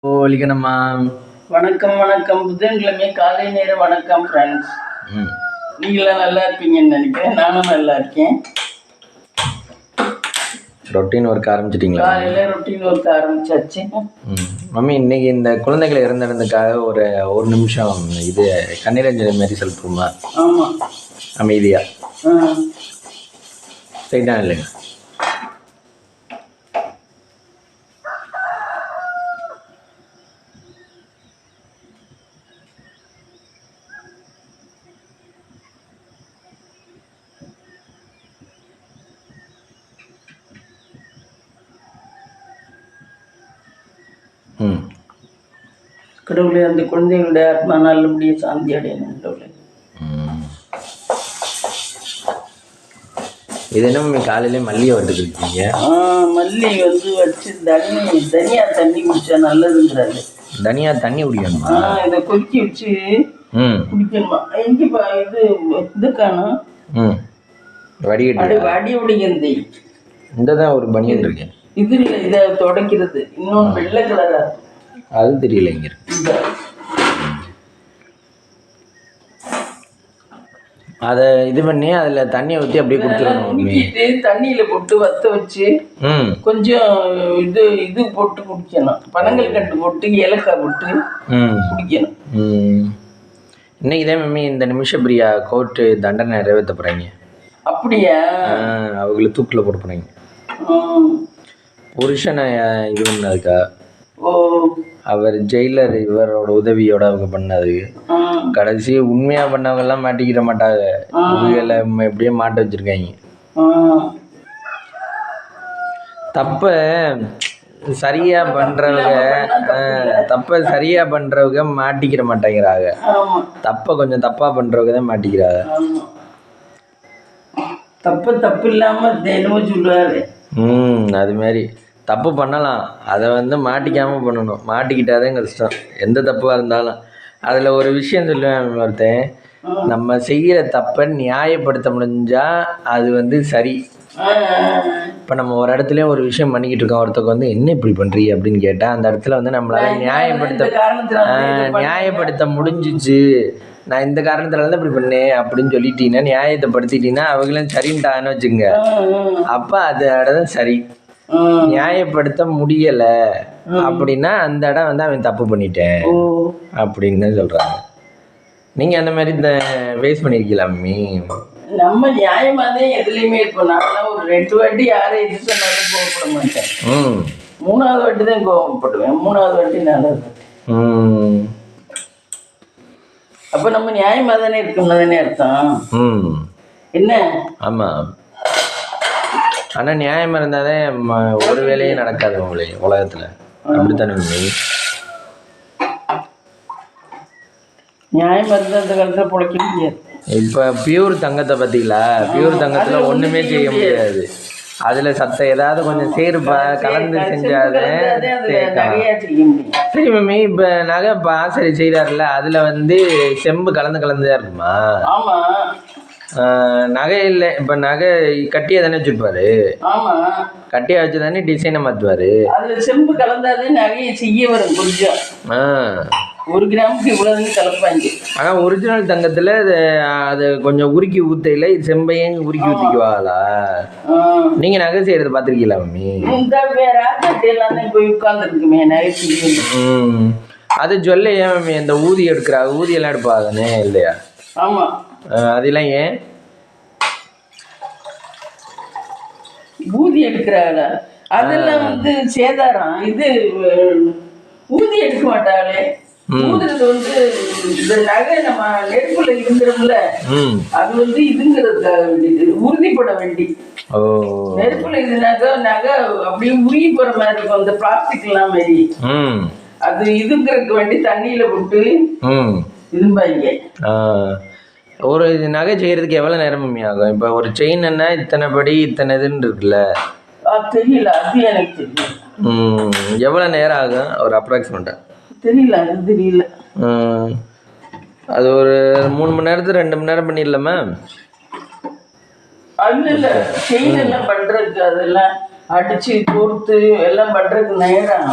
ஒலிக்கணுமா? வணக்கம் வணக்கம். புதன்கிழமை காலை நேர வணக்கம் ஃப்ரெண்ட்ஸ். ம் நீங்களாம் நல்லா இருப்பீங்கன்னு நினைக்கிறேன். நானும் நல்லா இருக்கேன். ரொட்டீன் ஒர்க் ஆரம்பிச்சிட்டிங்களா? காலையில் ரொட்டீன் ஒர்க் ஆரம்பிச்சாச்சு. மம்மி, இன்னைக்கு இந்த குழந்தைகளை இறந்துறதுக்காக ஒரு நிமிஷம் இது கண்ணீரஞ்சலி மாரி சொல்லட்டுமா? ஆமாம், அமைதியா சரிதான் இல்லைங்க? ம் கடவுளே, அந்த குழந்தைகளுடைய ஆத்மா நல்லபடியாக சாந்தி அடையணும் கடவுளே. இது என்ன மம்மி காலையிலே மல்லிகை வட்டுக்கு இருக்கீங்க? மல்லி வச்சு தனியா தண்ணி குடிச்சா நல்லதுங்கிறாரு. தனியா தண்ணி குடிக்கணுமா? இதை கொதிக்க வச்சு குடிக்கணுமா? எங்கேப்பா இது காணும்? வடிகட்டி வடி உடைக்கிறது. இந்த தான் ஒரு பனியன் இருக்கேன். இது இல்லை, இதை துடைக்கிறது. இன்னொன்று வெள்ளை கலரா, அது தெரியல. இங்க அதை இது பண்ணி அதில் தண்ணியை ஊற்றி அப்படியே குடிச்சிடணும். தண்ணியில் போட்டு வற்ற வச்சு கொஞ்சம் இது போட்டு குடிக்கணும். பனங்கள் கட்டு போட்டு ஏலக்காய் போட்டு குடிக்கணும். இன்னைக்கு தான் மம்மி இந்த நிமிஷம் பிரியா கோர்ட்டு தண்டனை நிறைவேற்ற போகிறாங்க. அப்படியா? அவங்கள தூக்கில் போட போகிறாங்க. புருஷனை இது பண்ணதுக்கா அவர் ஜெயிலர் இவரோட உதவியோட அவங்க பண்ணது. கடைசி உண்மையா பண்ணவங்க எல்லாம் மாட்டிக்கிட மாட்டாங்க. இவங்களை எப்படியே மாட்ட வச்சிருக்காங்க. தப்ப சரியா பண்றவங்க மாட்டிக்கிற மாட்டேங்கிறாங்க. தப்ப கொஞ்சம் தப்பா பண்றவங்க தான் மாட்டிக்கிறாங்க. தப்பு இல்லாம சொல்லுவாரு. அது மாதிரி தப்பு பண்ணலாம், அதை மாட்டிக்காமல் பண்ணணும். மாட்டிக்கிட்டாதான் கஷ்டம், எந்த தப்பாக இருந்தாலும். அதில் ஒரு விஷயம் சொல்லுவேன் ஒருத்தன், நம்ம செய்கிற தப்பை நியாயப்படுத்த முடிஞ்சால் அது சரி. இப்போ நம்ம ஒரு இடத்துலையும் ஒரு விஷயம் பண்ணிக்கிட்டு இருக்கோம், ஒருத்தருக்கு என்ன இப்படி பண்ணுறீங்க அப்படின்னு கேட்டால் அந்த இடத்துல நம்மளால் நியாயப்படுத்த முடிஞ்சிச்சு. நான் இந்த காரணத்துல தான் இப்படி பண்ணேன் அப்படின்னு சொல்லிட்டீங்கன்னா, நியாயத்தை படுத்திட்டீங்கன்னா அவங்களும் சரின்ட்டான்னு வச்சுங்க. அப்போ அது இடதான் சரி. நியாயப்படுத்த முடியல அப்படின்னா அந்த இடம் அவன் தப்பு பண்ணிட்டேன் அப்படின்னு சொல்றாங்க. நீங்க அந்த மாதிரி ஃபேஸ் பண்ணிருக்கீங்களா மம்மி? நம்ம நியாயமா தான் எதுலையுமே இருப்போம். நான் ஒரு 2 வாட்டி யாரை எது சொன்னாலும் கோவப்பட மாட்டேன். 3வது வாட்டி தான் கோவப்படுவேன். 3வது வாட்டி நல்லது. அப்ப நம்ம நியாயமா தானே இருக்கணும் தானே அர்த்தம். என்ன? ஆமா. ஆனால் நியாயமாக இருந்தாலே ஒரு வேலையே நடக்காது உலகத்தில். அப்படித்தானே? நியாயமாக இருந்தால் அந்த காலத்தில் பிழைக்க முடியாது. இப்போ பியூர் தங்கத்தை பார்த்தீங்களா? பியூர் தங்கத்தில் ஒன்றுமே செய்ய முடியாது. அதில் ஏதாவது கொஞ்சம் சேர்ப்பா கலந்து செஞ்சாதே சரி மம்மி. இப்போ நகை ஆசிரியர் செய்கிறாருல்ல, அதில் செம்பு கலந்து தான் இருக்குமா? ஆமாம். நகை இல்லை, இப்போ நகை கட்டியா தானே வச்சுருப்பாரு. கட்டியா வச்சு தானே டிசைனை மாற்றுவார். அதில் செம்பு கலந்தாதே நகையை செய்ய வரும். கொஞ்சம் 1 கிராமுக்கு இவ்வளோதுன்னு கலப்பாங்க. ஆனால் ஒரிஜினல் தங்கத்தில் அது கொஞ்சம் உருக்கி ஊற்றையில் செம்பையும் உருக்கி ஊற்றிக்குவாங்களா? நீங்கள் நகை செய்கிறத பார்த்துருக்கீங்களா மம்மி? எல்லாம் போய் உட்காந்துருக்குமே நகை செய்ய. அது சொல்ல ஏன் மம்மி இந்த ஊதி எடுக்கிறாங்க? ஊதியெல்லாம் எடுப்பாங்கன்னே இல்லையா? ஆமாம். அதெல்லாம் ஏன் ஊதி எடுக்கிறாங்களா? அதெல்லாம் சேதாரம். இது ஊதி எடுக்க மாட்டாங்களே. ஊதுறது இந்த நகை நம்ம நெருப்புல இருந்துரும்ல, அது இதுங்கிறதுக்காக வேண்டியது, உறுதிப்பட வேண்டி. நெருப்புல இது நகை அப்படியே உருகி போற மாதிரி இருக்கும். அந்த பிளாஸ்டிக் எல்லாம் மாதிரி அது இதுங்கிறதுக்கு வேண்டி தண்ணியில போட்டு இருப்பாங்க. ஒரு நகை செய்யறதுக்கு எவ்வளவு நேரம் மம்மி ஆகும்? இப்ப ஒரு செயின் என்ன இத்தனை படி இத்தனை இதுன்னு இருக்குல்ல, தெரியல. அது எனக்கு தெரியல. எவ்வளவு நேரம் ஆகும் ஒரு அப்ராக்சிமேட்டா? தெரியல. அது தெரியல. அது ஒரு 3 மணி நேரத்துக்கு 2 மணி நேரம் பண்ணிடலாமா? இல்ல செயின் எல்லாம் பண்றதுக்கு அதெல்லாம் அடிச்சு கோர்த்து எல்லாம் பண்றதுக்கு நேரம்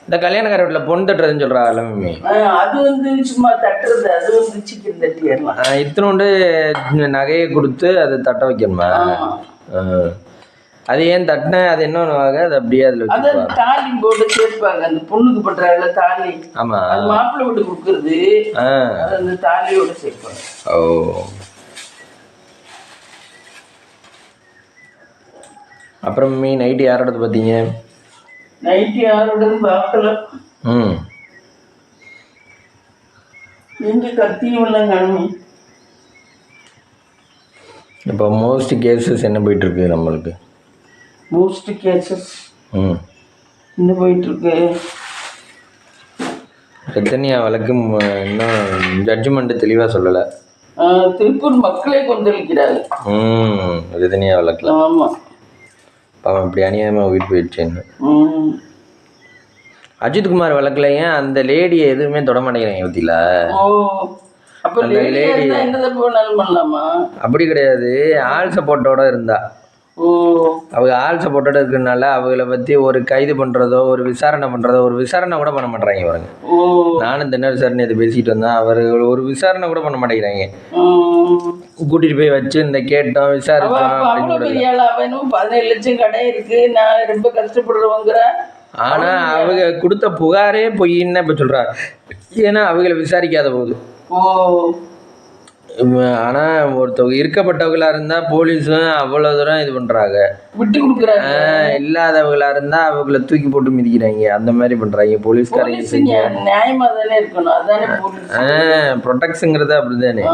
இந்த கல்யாணக்கார வீட்டில் பொண்ணு தட்டுறதுன்னு சொல்கிறா எல்லாமே. அது வந்து சும்மா தட்டுறது, அது வந்து சிக்கன் தட்டிடலாம். இத்தனோண்டு நகையை கொடுத்து அதை தட்ட வைக்கணுமா? அது ஏன் தட்டின அது என்ன பண்ணுவாங்க? அது அப்படியே அதில் அதான் தாலி போட்டு சேர்ப்பாங்க. அந்த பொண்ணுக்கு பண்றாங்கல்ல தாலி. ஆமா, அது மாப்பிள்ளை வீட்டு கொடுக்குறது. அது அந்த தாலியோட சேர்ப்பாங்க. ஓ. அப்புறம் நைட்டு யாரோட பார்த்தீங்க? நைட்டு யாரோட பார்க்கல. எங்க கத்தியெல்லாம் காணுமே. இப்போ மோஸ்ட் கேசஸ் என்ன போயிட்டு இருக்கு நம்மளுக்கு? மோஸ்ட் கேசஸ் என்ன போயிட்டு இருக்கு? எத்தனையா வழக்கு இன்னும் ஜட்ஜ்மெண்ட் தெளிவாக சொல்லலை. திருப்பூர் மக்களே கொந்தளிக்கிறாங்க. எத்தனையா வழக்கில். ஆமாம், பாவம் இப்படி அநியாயமாக உயிர் போயிடுச்சேன்னு. அஜித்குமார் வழக்கில் ஏன் அந்த லேடியை எதுவுமே தொட மாட்டேங்கிறாங்க பத்தியில? அப்படி கிடையாது, ஆள் சப்போர்ட்டோட இருந்தா. அவங்க ஆள் சப்போர்ட்டோட இருக்கிறதுனால அவங்கள பற்றி ஒரு கைது பண்ணுறதோ ஒரு விசாரணை பண்ணுறதோ ஒரு விசாரணை கூட பண்ண மாட்டேறாங்க பாருங்க. நானும் தினர் சார் நேற்று பேசிக்கிட்டு வந்தேன். அவர்கள் ஒரு விசாரணை கூட பண்ண மாட்டேங்கிறாங்க. கூட்டிகிட்டு போய் வச்சு இந்த கேட்டோம் விசாரிச்சோம் அப்படின்னு. 17 லட்சம் கடை இருக்கு, நான் ரொம்ப கஷ்டப்படுறவங்கிற. ஆனால் அவங்க கொடுத்த புகாரே பொய்ன்னு இப்போ சொல்கிறார். ஏன்னா அவங்கள விசாரிக்காத போகுது. ஆனால் ஒருத்தவங்க இருக்கப்பட்டவங்களா இருந்தால் போலீஸும் அவ்வளோ தூரம் இது பண்ணுறாங்க, விட்டு கொடுக்குறாங்க. இல்லாதவங்களா இருந்தால் அவங்கள தூக்கி போட்டு மிதிக்கிறாங்க. அந்த மாதிரி பண்ணுறாங்க போலீஸ்காரங்க. நியாயமாக தானே இருக்கணும், அதானே ப்ரொடெக்ஷனுங்கிறது அப்படி தானே,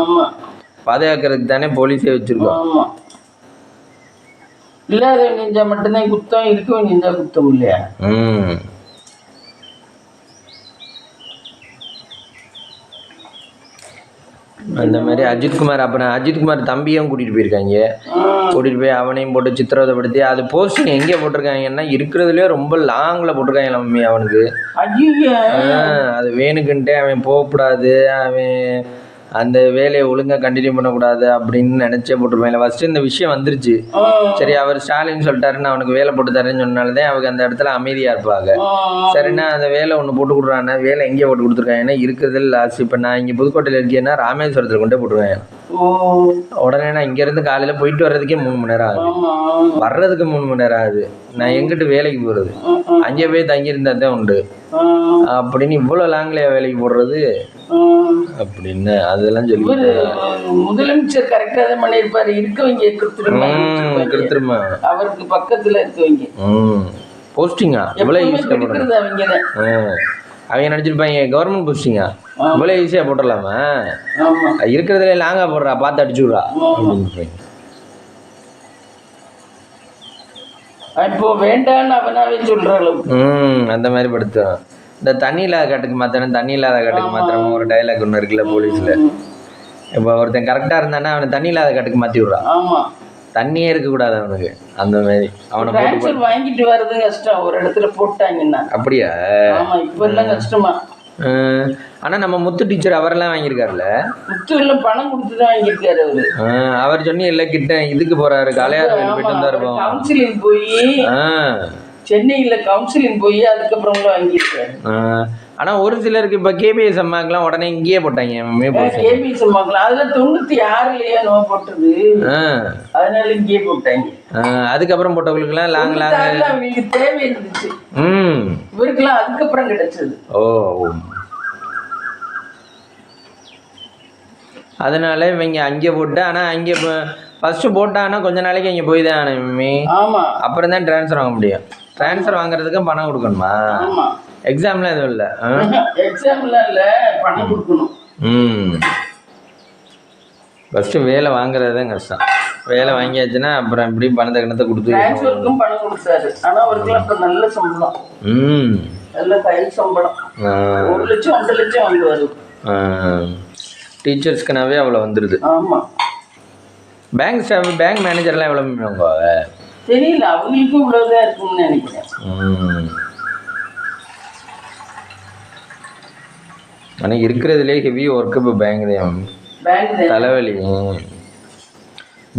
பாதுகாக்கிறதுக்கு தானே போலீஸே வச்சுருக்கோம். இல்லாதவங்க செஞ்சா மட்டும்தான் குத்தம், இருக்கவங்க செஞ்சா குத்தம் இல்லையா? அந்த மாதிரி அஜித்குமார், அப்புறம் அஜித்குமார் தம்பியும் கூட்டிகிட்டு போயிருக்காங்க. கூட்டிகிட்டு போய் அவனையும் போட்டு சித்திரவதைப்படுத்தி அது போஸ்டிங் எங்கே போட்டிருக்காங்கன்னா இருக்கிறதுலே ரொம்ப லாங்கில் போட்டிருக்காங்க எல்லாமே அவனுக்கு. அது வேணுக்குன்ட்டே அவன் போகக்கூடாது, அவன் அந்த வேலையை ஒழுங்காக கண்டினியூ பண்ணக்கூடாது அப்படின்னு நினச்சே போட்டிருப்பாங்க. ஃபஸ்ட்டு இந்த விஷயம் வந்துருச்சு, சரி அவர் ஸ்டாலின் சொல்லிட்டாருன்னு அவனுக்கு வேலை போட்டு தரேன்னு சொன்னால்தான் அவங்க அந்த இடத்துல அமைதியாக இருப்பாங்க. சரிண்ணா அந்த வேலை ஒன்று போட்டு கொடுறான்னா வேலை எங்கேயே போட்டு கொடுத்துருக்காங்க? ஏன்னா இருக்கிறதுல லாஸ்ட் இப்போ நான் இங்கே புதுக்கோட்டையில் இருக்கேன்னா ராமேஸ்வரத்தில் கொண்டே போட்டுருவேன். உடனே நான் இங்கேருந்து காலையில் போயிட்டு வர்றதுக்கே 3 மணி நேரம் ஆகுது, வர்றதுக்கு 3 மணி நேரம் ஆகுது. நான் எங்கிட்டு வேலைக்கு போகிறது? அங்கே போய் தங்கியிருந்தா தான் உண்டு அப்படின்னு இவ்வளோ லாங்கில் வேலைக்கு போடுறது அப்படின்னு அதெல்லாம் சொல்லி. முதலமைச்சர் கரெக்டாக தான் பண்ணியிருப்பாரு. இருக்கவங்க கிருத்திரமா அவருக்கு பக்கத்தில் இருக்கவங்க போஸ்டிங்கா இவ்வளோ ஈஸியாக போடுறது. அவங்க நினச்சிருப்பாங்க கவர்மெண்ட் போஸ்டிங்கா இவ்வளோ ஈஸியாக போட்டுடலாமா, இருக்கிறதுல லாங்கா போடுறா பார்த்து அடிச்சுடுறா அப்படின்னு. இப்போ வேண்டான்னு அவனாவே சொல்றாங்க. அந்த மாதிரி படுத்தும். இந்த தண்ணி இல்லாத காட்டுக்கு மாற்றணும், தண்ணி இல்லாத காட்டுக்கு மாத்திரமா ஒரு டைலாக் ஒன்று இருக்குல்ல போலீஸில். இப்போ ஒருத்தன் கரெக்டாக இருந்தானா அவனை தண்ணி இல்லாத காட்டுக்கு மாற்றி விட்றான். ஆமாம், தண்ணியே இருக்கக்கூடாது அவனுக்கு. அந்த மாதிரி அவனை போட்டு வாங்கிட்டு வர்றது கஷ்டம், ஒரு இடத்துல போட்டாங்கன்னா. அப்படியா? ஆமாம், இப்போ எல்லாம் கஷ்டமா. ஆனால் நம்ம முத்து டீச்சர் அவரெல்லாம் வாங்கியிருக்காருல்ல. முத்து எல்லாம் பணம் கொடுத்து தான் வாங்கியிருக்காரு அவரு. அவர் சொன்னி எல்லாம் கிட்ட இதுக்கு போறாரு, காளையார் போயிட்டு வந்தா இருப்போம். கவுன்சிலிங் போய் சென்னையில் கவுன்சிலிங் போய் அதுக்கப்புறம் வாங்கியிருக்காரு. ஆனால் ஒரு சிலருக்கு இப்போ கேபிஎஸ் அம்மாக்கெல்லாம் உடனே இங்கேயே போட்டாங்க. கேபிஎஸ் அம்மாக்கெல்லாம் அதில் 96லயே நோ போட்டது, அதனால இங்கேயே போட்டாங்க. அதுக்கப்புறம் போட்டவங்களுக்குலாம் லாங் அவங்களுக்கு தேவை இருந்துச்சு, இவருக்கெல்லாம் அதுக்கப்புறம் கிடைச்சது. ஓ, அதனால இவங்க அங்கே போட்டு. ஆனால் அங்கே ஃபஸ்ட்டு போட்டாங்கன்னா கொஞ்ச நாளைக்கு அங்கே போய் தான் ஆனமே. ஆமாம், அப்புறம் தான் ட்ரான்ஸ்ஃபர் வாங்க முடியும். ட்ரான்ஸ்ஃபர் வாங்குறதுக்கு பணம் கொடுக்கணுமா? எக்ஸாம்லாம் எதுவும் இல்லை, எக்ஸாம்லாம் இல்லை, பணம் கொடுக்கணும். ஃபஸ்ட்டு வேலை வாங்குறது தான் கஷ்டம். வேலை வாங்கியாச்சுன்னா அப்புறம் எப்படி பணத்தை கணத்தை கொடுத்து ட்ரான்ஸ்ஃபருக்கும் பணம் கொடுத்தாரு. ஆனால் அவருக்குலாம் இப்போ நல்ல சம்பளம், நல்ல கையில் சம்பளம். 1 லட்சம் 1.5 லட்சம் வாங்குவார். டீச்சர்ஸ்க்குனாவே அவ்வளோ வந்துடுது. ஆமாம், பேங்க் ஸ்டாஃப் பேங்க் மேனேஜர்லாம் எவ்வளோ வாங்குவாங்க தெரியல, அவங்களுக்கும் இவ்வளோதான் இருக்கும்னு நினைக்கிறேன். ஆனால் இருக்கிறதுலே ஹெவி ஒர்க்கு இப்போ பேங்க் தான். தலைவலி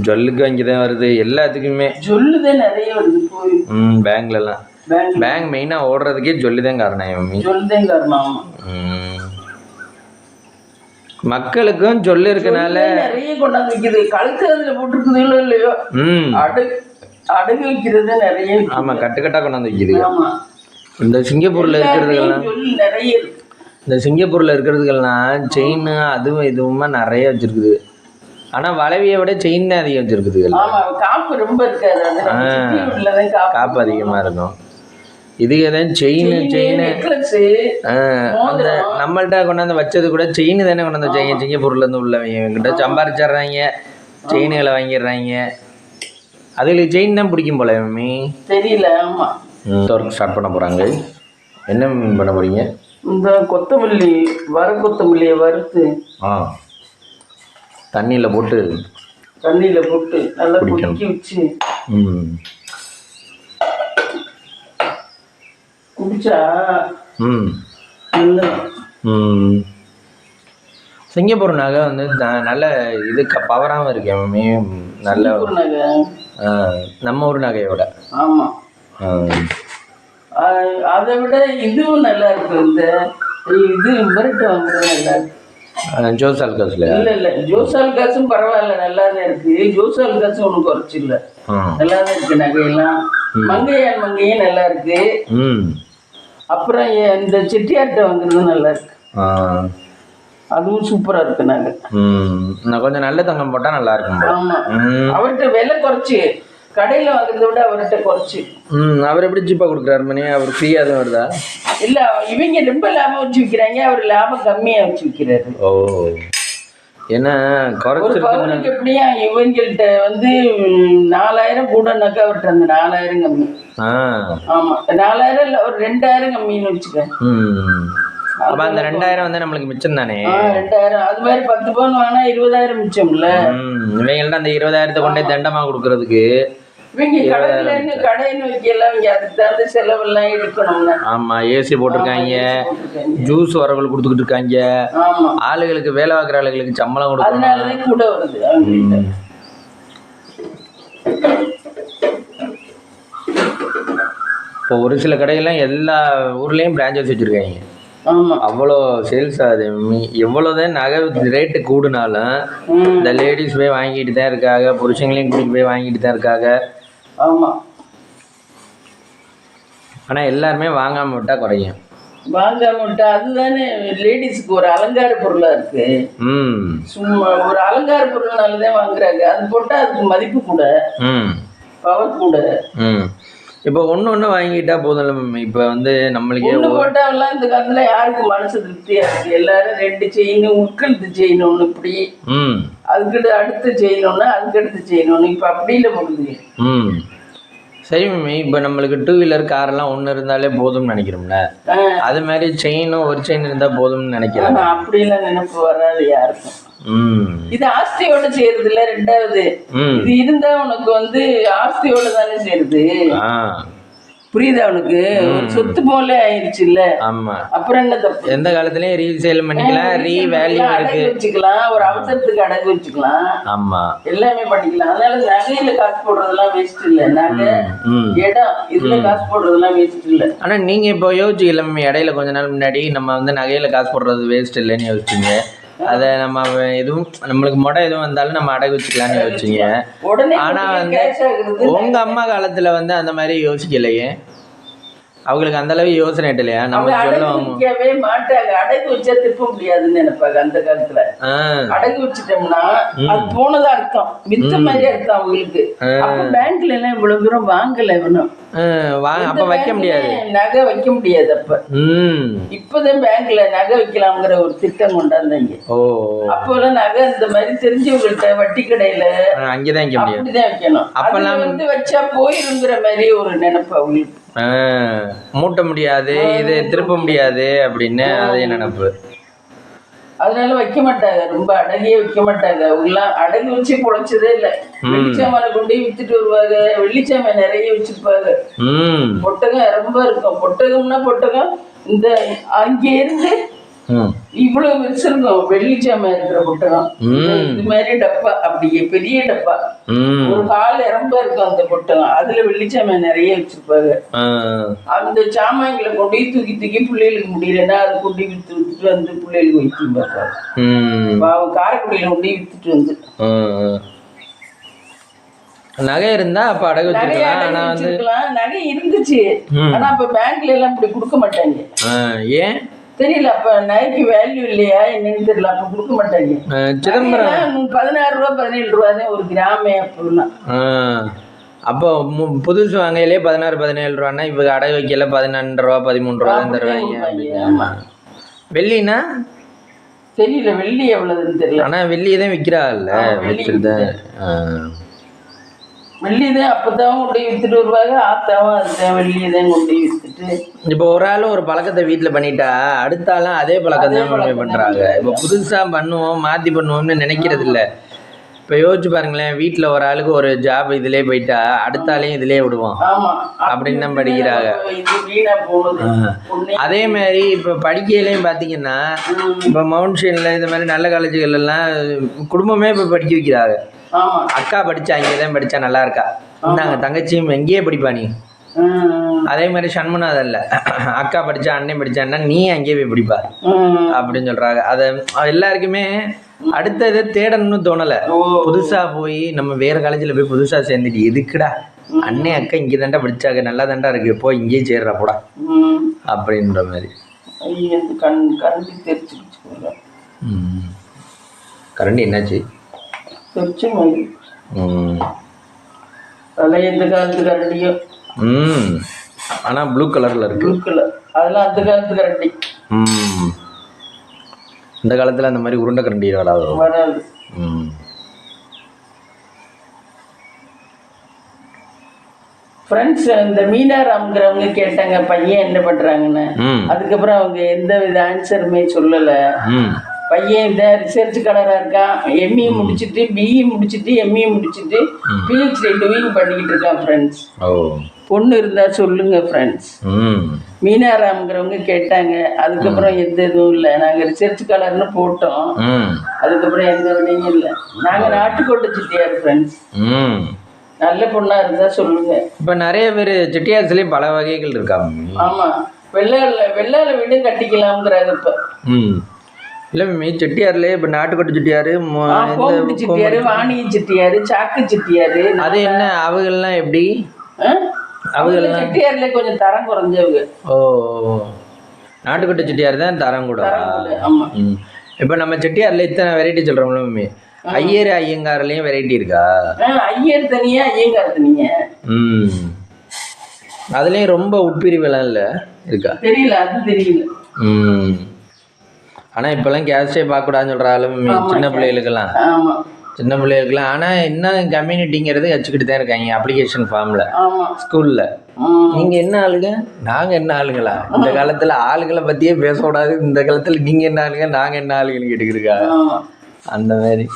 ஜொல்லுக்கு அங்கே தான் வருது, எல்லாத்துக்குமே ஜொல்லு தான் நிறைய வருது பேங்க்லலாம். பேங்க் மெயினாக ஓடுறதுக்கே சொல்லிதான் காரணம் மம்மி. சொல்லுதான் காரணம். மக்களுக்கும் சொல்லு இருக்கனால நிறைய கொண்டாந்து வைக்குது. கழுத்து அதுல போட்டுருக்குதுங்களோ இல்லையோ அடகு வைக்கிறது நிறைய. ஆமா, கட்டுக்கட்டா கொண்டாந்து வைக்குது. ஆமா, இந்த சிங்கப்பூர்ல இருக்கிறதுக்கெல்லாம் நிறைய இருக்கு. இந்த சிங்கப்பூர்ல இருக்கிறதுக்கெல்லாம் செயின் அதுவும் இதுவுமா நிறைய வச்சிருக்குது. ஆனா வளவியை விட செயின் தான் அதிகம் வச்சிருக்குது. காப்பு ரொம்ப இருக்காது, காப்பு அதிகமா இருக்கும். இதுக்கு தான் செயின் அந்த நம்மள்ட்ட கொண்டாந்து வச்சது கூட செயின் தானே கொண்டாந்து வச்சாங்க. சிங்கப்பூர்ல இருந்து உள்ளவங்க கிட்ட சம்பாரிச்சிடுறாங்க, செயின்களை வாங்கிடுறாங்க. அதுகளுக்கு செயின் தான் பிடிக்கும் போல மம்மி, தெரியல. ஆமா, ஒர்க் ஸ்டார்ட் பண்ண போறாங்க. என்ன பண்ண போறீங்க? இந்த கொத்தமல்லி, கொத்தமல்லியை வறுத்து தண்ணியில் போட்டு நல்லா கொதிக்க வச்சு குடிச்சா சிங்கப்பூர் நகை வந்து நல்ல இது பவராகவும் இருக்கு மம்மி. நல்ல நகை நம்ம ஊர் நகையோட. ஆமா, அதை விட இதுவும் நல்லா இருக்கு. இந்த இது மிரட்டு வாங்குறது நல்லா இருக்கு. ஜோசால்காஸ்ல இல்ல ஜோசால்காஸும் பரவாயில்ல, நல்லா தான் இருக்கு. ஜோசால்காஸும் ஒன்றும் குறைச்சி இல்லை, நல்லா தான் இருக்கு. நகையெல்லாம் மங்கையும் நல்லா இருக்கு. அப்புறம் இந்த செட்டியார்கிட்ட வாங்குறதும் நல்லா இருக்கு, அதுவும் சூப்பரா இருக்கு. நான் கொஞ்சம் நல்ல தங்கம் போட்டா நல்லா இருக்கும். ஆமா, அவர்கிட்ட விலை குறைச்சி கடையில வாங்குறத விட அவர்கிட்ட குறைச்சி. அவர் எப்படி சீப்பா கொடுக்குறாரு மணி? அவர் ஃப்ரீயா தான் வருதா? இல்ல, இவங்க ரொம்ப லாபம் வச்சு விற்கிறாங்க, அவர் லாபம் கம்மியா வச்சு விற்கிறாரு. ஓ, ஏன்னா குறைச்சிருக்கு. எப்படியா இவங்கள்ட்ட வந்து 4000 கூடனாக்கா அவர்கிட்ட அந்த 4000 கம்மி. ஆமா, 4000 இல்ல, ஒரு 2000 கம்மின்னு வச்சுக்க. அப்ப அந்த 2000 வந்து நம்மளுக்கு மிச்சம் தானே. 2000 அது மாதிரி 10 பவுன் வாங்கினா 20000 மிச்சம்ல. இவங்கள்ட்ட அந்த 20000 கொண்டே தண்டமா கொடுக்கறதுக்கு இவங்க கடைன்னு வைக்கலாம். இவங்க அதுக்கு தகுந்த செலவெல்லாம் எடுக்கணும்னா. ஆமா, ஏசி போட்டிருக்காங்க, ஜூஸ் வரவங்க கொடுத்துக்கிட்டு இருக்காங்க. ஆளுகளுக்கு வேலை பார்க்குற ஆளுகளுக்கு சம்பளம் கொடுக்கணும், அதனாலதான் கூட வருது. இப்போ ஒரு சில கடைகள்லாம் எல்லா ஊர்லேயும் பிரான்ச்சஸ் வச்சுருக்காங்க. அவ்வளோ சேல்ஸ் ஆகுது. எவ்வளோதான் நகை ரேட்டு கூடுனாலும் இந்த லேடிஸ் போய் வாங்கிட்டு தான் இருக்காங்க, புருஷங்களையும் கூட்டிட்டு போய் வாங்கிட்டு தான் இருக்காங்க. ஆமாம், ஆனால் எல்லாருமே வாங்காமல் விட்டா குறையும். வாங்காம விட்டா அதுதானே லேடிஸ்க்கு ஒரு அலங்கார பொருளா இருக்கு. சும்மா ஒரு அலங்கார பொருள்னாலதான் வாங்குறாங்க. அது போட்டா அதுக்கு மதிப்பு கூட, பவர் கூட. இப்போ ஒன்று வாங்கிட்டா போதும். இப்போ வந்து நம்மளுக்கே ஒன்று போட்டாலாம் இந்த காலத்தில் யாருக்கு மனசு திருப்தியா இருக்கு? எல்லாரும் 2 செயின், உட்கழுத்து செயின் ஒன்று, இப்படி அதுக்கிட்ட அடுத்து செயின் ஒன்று, அதுக்கடுத்து செயின் ஒன்று, இப்போ அப்படி இல்லை போகுது. சரி மம்மி, இப்போ நம்மளுக்கு 2 வீலர் காரெல்லாம் ஒன்று இருந்தாலே போதும்னு நினைக்கிறோம்ல, அது மாதிரி செயினும் ஒரு செயின் இருந்தால் போதும்னு நினைக்கிறேன். அப்படிலாம் நினைப்பு வராது யாருக்கும். இது ஆஸ்தியோட சேருது இல்ல. 2வது இது இருந்தா உனக்கு வந்து ஆஸ்தியோட தானே சேருது. புரியுதா உனக்கு? சொத்து போல ஆயிடுச்சு இல்ல. ஆமா, அப்புறம் என்ன தப்பு? எந்த காலத்துலயும் ரீசேல் பண்ணிக்கலாம், ரீவேல்யூ இருக்கு, வச்சுக்கலாம், ஒரு அவசரத்துக்கு அடகு வச்சுக்கலாம். ஆமா, எல்லாமே பண்ணிக்கலாம். அதனால நகையில காசு போடுறதெல்லாம் வேஸ்ட் இல்ல. நகை இடம் இதுல காசு போடுறதெல்லாம் வேஸ்ட் இல்ல. ஆனா நீங்க இப்போ யோசிக்கல, இடையில கொஞ்ச நாள் முன்னாடி நம்ம வந்து நகையில காசு போடுறது வேஸ்ட் இல்லைன்னு யோசிச்சீங்க. அதை நம்ம எதுவும் நம்மளுக்கு மொடை எதுவும் வந்தாலும் நம்ம அடகு வச்சுக்கலான்னு யோசிச்சிங்க. ஆனா வந்து உங்க அம்மா காலத்துல வந்து அந்த மாதிரி யோசிக்கலையே, அவங்களுக்கு அந்த அளவு யோசனை இல்லையா? நம்ம சொல்லவே மாட்டாங்க. அடகு வச்சா திருப்ப முடியாதுன்னு நினைப்பாங்க அந்த காலத்துல. அடகு வச்சுட்டோம்னா அது போனதா அர்த்தம், வித்த மாதிரி அர்த்தம் அவங்களுக்கு. அப்ப பேங்க்ல எல்லாம் இவ்வளவு தூரம் வாங்கல இவனும், அப்ப வைக்க முடியாது, நகை வைக்க முடியாது. அப்ப இப்பதான் பேங்க்ல நகை வைக்கலாம்ங்கிற ஒரு திட்டம் கொண்டாந்தாங்க. அப்பெல்லாம் நகை இந்த மாதிரி தெரிஞ்சவங்கள்ட்ட வட்டி கடையில அங்கேதான் அப்படிதான் வைக்கணும். அப்பெல்லாம் வந்து வச்சா போயிருங்கிற மாதிரி ஒரு நினைப்பு அவங்களுக்கு. மூட்ட முடியாது, இது திருப்ப முடியாது அப்படின்னு அதே நினைப்பு. அதனால வைக்க மாட்டாங்க, ரொம்ப அடகியே வைக்க மாட்டாங்க. அவங்கலாம் அடகு வச்சு பொழைச்சதே இல்லை. வெள்ளிச்சாமான கொண்டு வித்துட்டு வருவாங்க, வெள்ளிச்சாமை நிறைய வச்சிருப்பாங்க. பொட்டகம் ரொம்ப இருக்கும். பொட்டகம்னா பொட்டகம் இந்த அங்கே இருந்து ம் இவ்வளவு பெருசு இருக்கும் வெள்ளிச்சாம இருக்கிற புட்டகம். இது மாதிரி டப்பா, அப்படியே பெரிய டப்பா, ம் ஒரு கால் இறம்ப இருக்கும் அந்த புட்டகம். அதுல வெள்ளிச்சாம நிறைய வச்சிருப்பாங்க. அந்த சாமான்களை கொண்டு போய் தூக்கி தூக்கி பிள்ளைகளுக்கு முடியலன்னா அதை கொண்டு வித்து வித்துட்டு வந்து பிள்ளைகளுக்கு வைத்தியம் பார்ப்பாங்க. அவன் காரைக்குடியில கொண்டு போய் வித்துட்டு வந்து நகை இருந்தா அப்ப அடகு வச்சிருக்கலாம். நகை இருந்துச்சு, ஆனா அப்ப பேங்க்ல எல்லாம் இப்படி கொடுக்க மாட்டாங்க. ஏன் தெரியல, அப்ப நகைக்கு வேல்யூ இல்லையா என்னன்னு தெரியல, அப்ப கொடுக்க மாட்டாங்க. சிதம்பரம் 16 ரூபா 17 ரூபா தான் ஒரு கிராமே அப்படிலாம். அப்போ புதுசு வாங்கையிலே 16-17 ரூபான்னா இப்போ அடகு வைக்கல 12 ரூபா 13 ரூபா தான் தருவாங்க. வெள்ளினா தெரியல, வெள்ளி எவ்வளவுன்னு தெரியல, ஆனா வெள்ளியை தான் விற்கிறாங்கல்ல. வெள்ளிதான் அப்பதான் கொண்டு போய் வித்துட்டு வருவாங்க. ஆத்தாவும் அதுதான் வெள்ளியதான் கொண்டு போய் வித்துட்டு. இப்போ ஒரு ஆளும் ஒரு பழக்கத்தை வீட்டில் பண்ணிட்டா அடுத்த ஆளும் அதே பழக்கத்தை பண்றாங்க. இப்போ புதுசா பண்ணுவோம் மாத்தி பண்ணுவோம்னு நினைக்கிறது இல்லை. இப்போ யோசிச்சு பாருங்களேன், வீட்டில் ஒரு ஆளுக்கு ஒரு ஜாப் இதுலேயே போயிட்டா அடுத்த ஆளையும் இதுலேயே விடுவோம் அப்படின்னு தான் படிக்கிறாங்க. அதே மாதிரி இப்போ படிக்கையிலையும் பார்த்தீங்கன்னா இப்போ மவுன்ஷனில் இந்த மாதிரி நல்ல காலேஜுகள் எல்லாம் குடும்பமே இப்போ படிக்க வைக்கிறாங்க. அக்கா படிச்சா இங்கே தான் படிச்சா நல்லா இருக்கா, இந்தாங்க தங்கச்சியும் எங்கேயே படிப்பா நீ. அதே மாதிரி சண்முனாதல்ல, அக்கா படிச்சா அண்ணன் படிச்சான்னா நீ அங்கேயே போய் படிப்பா அப்படின்னு சொல்றாங்க. அதை எல்லாருக்குமே அடுத்தது தேடணும்னு தோணலை. புதுசா போய் நம்ம வேற காலேஜில் போய் புதுசா சேர்ந்துட்டு எதுக்குடா அண்ணன் அக்கா இங்கே தாண்டா படிச்சாங்க நல்லா தாண்டா இருக்கு போ இங்கேயே சேர்றா போடா அப்படின்ற மாதிரி. கரண்டி என்னாச்சு? எந்த காலத்து கரண்டியும் ஆனா ப்ளூ கலர்ல இருக்கு. அதெல்லாம் அந்த காலத்து கரண்டி. இந்த காலத்துல அந்த மாதிரி உருண்டை கரண்டி வராது. ஃப்ரெண்ட்ஸ் இந்த மீனாராம்ங்கிறவங்க கேட்டாங்க பையன் என்ன பண்றாங்கன்னு. அதுக்கப்புறம் அவங்க எந்த வித ஆன்சருமே சொல்லல. பையன் இந்த ரிசர்ச் கலராக இருக்கான், எம்இ முடிச்சுட்டு பிஇ முடிச்சுட்டு எம்இ முடிச்சுட்டு பிஹெச்டி டூயிங் பண்ணிக்கிட்டு இருக்கான் ஃப்ரெண்ட்ஸ். பொண்ணு இருந்தா சொல்லுங்க ஃப்ரெண்ட்ஸ். மீனாராம்ங்கிறவங்க கேட்டாங்க. அதுக்கப்புறம் எந்த இதுவும் இல்லை, நாங்கள் ரிசர்ச் கலர்னு போட்டோம். அதுக்கப்புறம் எந்த விலையும் இல்லை. நாங்கள் நாட்டுக்கோட்டை செட்டியார் ஃப்ரெண்ட்ஸ். நல்ல பொண்ணா இருந்தா சொல்லுங்க. இப்போ நிறைய பேர் செட்டியார்ஸ்லேயும் பல வகைகள் இருக்காங்க. ஆமா, வெள்ளால வீடு கட்டிக்கலாம்ங்கிறாங்க இப்போ. இல்லை செட்டியார்லேயே இப்போ நாட்டுக்கோட்டை செட்டியார், செட்டியார், வாணிய செட்டியார், சாக்கு செட்டியார். அது என்ன அவங்கெல்லாம் எப்படி? அவங்க செட்டியார்ல கொஞ்சம் தரம் குறைஞ்சவங்க. நாட்டுக்கோட்டை செட்டியார் தான் தரம் கூட. இப்போ நம்ம செட்டியார்ல இத்தனை வெரைட்டி சொல்றோம்ல, ஐயர் ஐயங்கார்லயும் வெரைட்டி இருக்கா? ஐயர் தனியா ஐயங்கார் தனியா. அதுலயும் ரொம்ப உட்பிரிவுலாம் இல்ல இருக்கா? தெரியல, அது தெரியல. ஆனா இப்பெல்லாம் கேஸ்டே பார்க்க கூடாதுன்னு சொல்றாலும் சின்ன பிள்ளைகளுக்கெல்லாம். சின்ன பிள்ளைகளுக்குலாம். ஆனால் என்ன கம்யூனிட்டிங்கிறது வச்சுக்கிட்டு தான் இருக்காங்க அப்ளிகேஷன் ஃபார்மில் ஸ்கூலில். நீங்கள் என்ன ஆளுங்க நாங்கள் என்ன ஆளுங்களா? இந்த காலத்தில் ஆளுகளை பற்றியே பேசக்கூடாது. இந்த காலத்தில் நீங்கள் என்ன ஆளுங்க நாங்கள் என்ன ஆளுங்கன்னு கேட்டுக்கிருக்கா. அந்த மாதிரி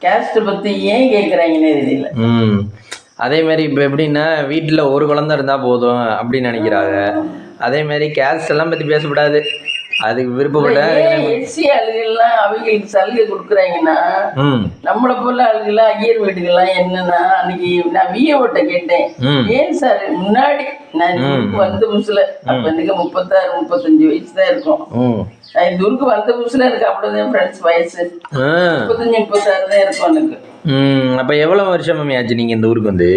கேஸ்ட் பற்றி ஏன் கேட்குறாங்கன்னே தெரியல. அதே மாதிரி இப்போ எப்படின்னா வீட்டில் ஒரு குழந்தை இருந்தால் போதும் அப்படின்னு நினைக்கிறாங்க. அதே மாதிரி கேஸ்ட் எல்லாம் பற்றி பேசக்கூடாது. அதுக்கு விருப்பப்பட்ட எஸ்சி ஆளுகள்லாம் அவங்களுக்கு சலுகை கொடுக்குறாங்கன்னா நம்மளை போல ஆளுகள்லாம் ஐயர் வீடுகள்லாம் என்னன்னா, அன்னைக்கு நான் விஏஓட்ட கேட்டேன், ஏன் சார் முன்னாடி நான் வந்த புதுசுல அப்ப எனக்கு 36-35 வயசு தான் இருக்கும். நான் இந்த ஊருக்கு வந்த புதுசுல எனக்கு அப்படிதான் ஃப்ரெண்ட்ஸ் வயசு 35-36 தான் இருக்கும் எனக்கு. அப்ப எவ்வளவு வருஷம் ஆச்சு நீங்க இந்த ஊருக்கு வந்து?